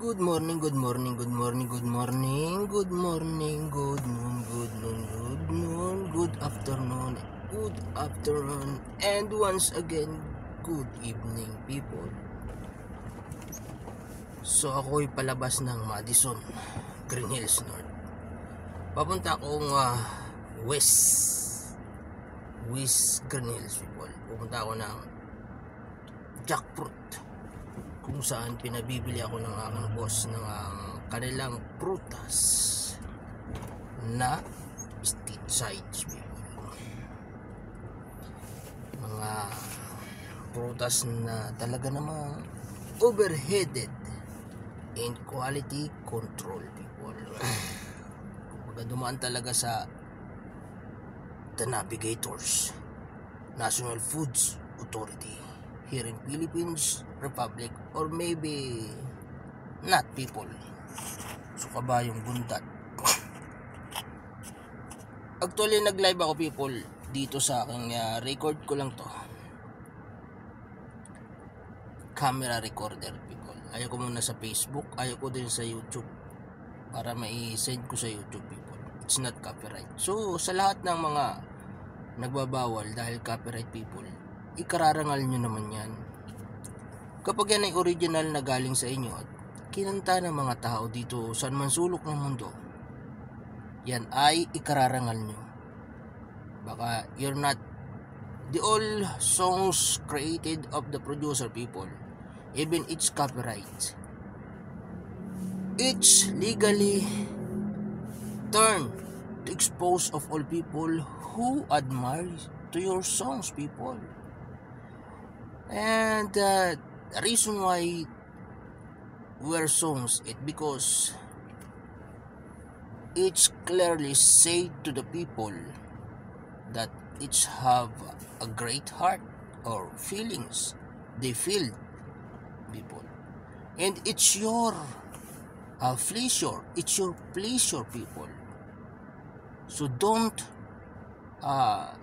Good morning, good morning, good morning, good morning, good morning, good noon, good noon, good noon, good afternoon, and once again, good evening, people. So ako'y palabas ng Madison, Green Hills North. Papunta akong West Green Hills, people. Pupunta ako ng jackfruit, kung saan pinabibili ako ng aking boss ng kanilang prutas na street sides, mga prutas na talaga namang overheated in quality control, people. Kumbaga dumaan talaga sa the navigators, National Foods Authority here in Philippines Republic, or maybe not, people. So kabayong buntat. Actually nag-live ako, people, dito sa aking record ko lang to, camera recorder, people. Ayaw ko muna sa Facebook, ayaw ko din sa YouTube para mai-send ko sa YouTube, people. It's not copyright. So sa lahat ng mga nagbabawal dahil copyright, people, ikararangal nyo naman yan. Kapag yan ay original na galing sa inyo at kinanta ng mga tao dito saan man sulok ng mundo, yan ay ikararangal nyo. Baka you're not the all songs created of the producer, people, even it's copyright, it's legally turned to expose of all people who admire to your songs, people. And the reason why we're songs it because it's clearly said to the people that it's have a great heart or feelings they feel, people, and it's your pleasure, it's your pleasure, people. So don't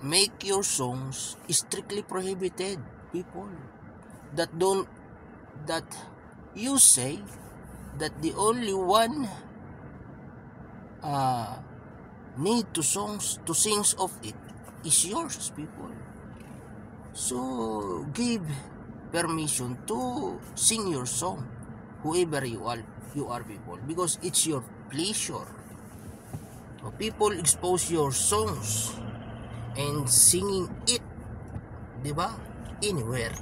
make your songs strictly prohibited, people. That you say that the only one need to sing of it is yours, people. So give permission to sing your song, whoever you are, people, because it's your pleasure. People expose your songs and singing it, diba, anywhere.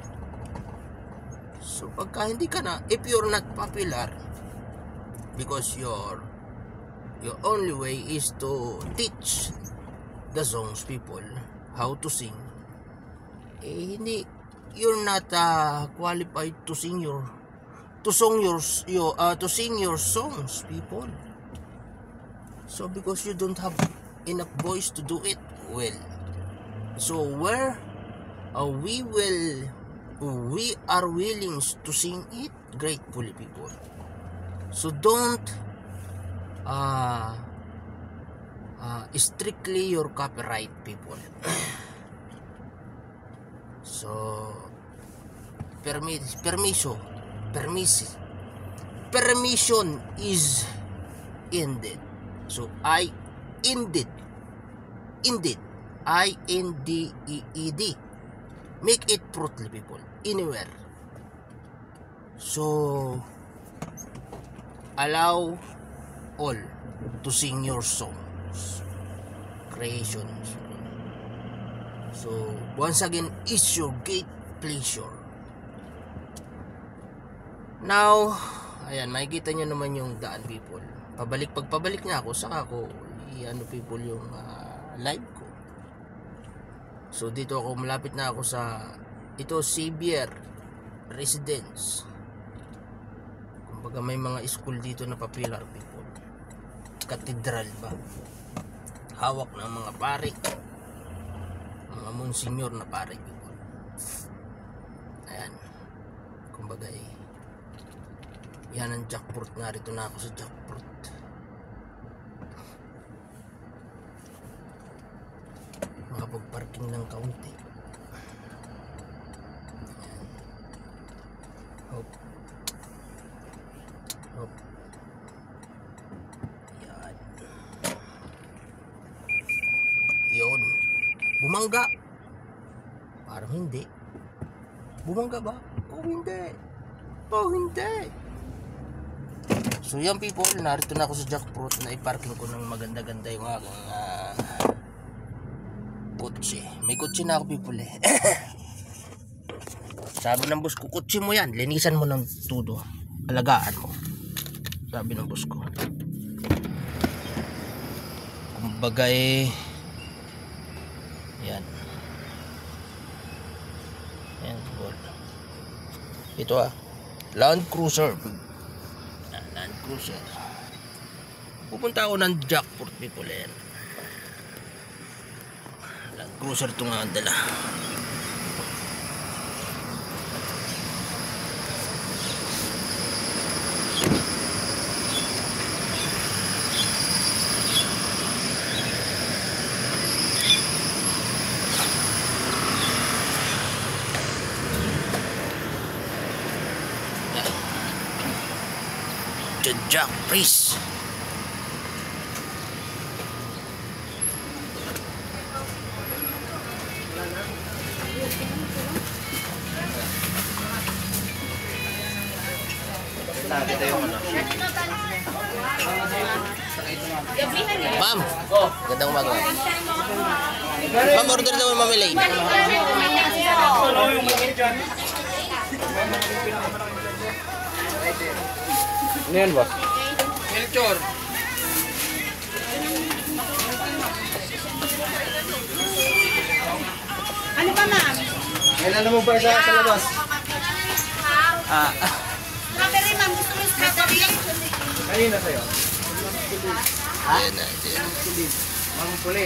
So pagka hindi ka na, if you're not popular, because your only way is to teach the songs, people, how to sing, hindi, you're not qualified to sing your songs, people. So because you don't have enough voice to do it well, so where we are willing to sing it gratefully, people. So don't strictly your copyright, people. So permission is ended. So indeed, INDEED, make it fruitful, people, anywhere. So allow all to sing your songs, creations. So once again, it's your great pleasure. Now, ayan, makikita nyo naman yung daan, people. Pagpabalik na ako, saka ako people, yung live ko. So dito ako, malapit na ako sa Xavier Residence. Kumbaga may mga school dito na popular, people. Cathedral ba, hawak ng mga pare, mga monsignor na pare, people. Ayan, kumbaga yan ang jackfruit. Narito na ako sa jackfruit. Makapag-parking ng kaunti. Hop. Bumangga. Parang hindi. Bumangga ba? Oh, hindi. Oh, hindi. So yan people, narito na ako sa jackfruit na iparking ko ng maganda-ganda yung aking kotse. May kotse na ako people eh. Sabi ng boss ko, kotse mo yan, linisan mo ng todo. Alagaan mo. Sabi ng boss ko. Kumbaga eh, yan. Yan, ito Land Cruiser. Land Cruiser. Pupunta ako ng jackpot people yan. Land Cruiser ito nga ang dala. Jack Priest. Ma'am, gandang umaga. Ma'am, order daw ng mamilay. Ano yan, boss? Melchor. Ano ba, ma'am? Kailan mo ba sa labas? Strawberry, ma'am. Gusto mo yung strawberry? Kanina sa'yo. Ayan na. Mang puli.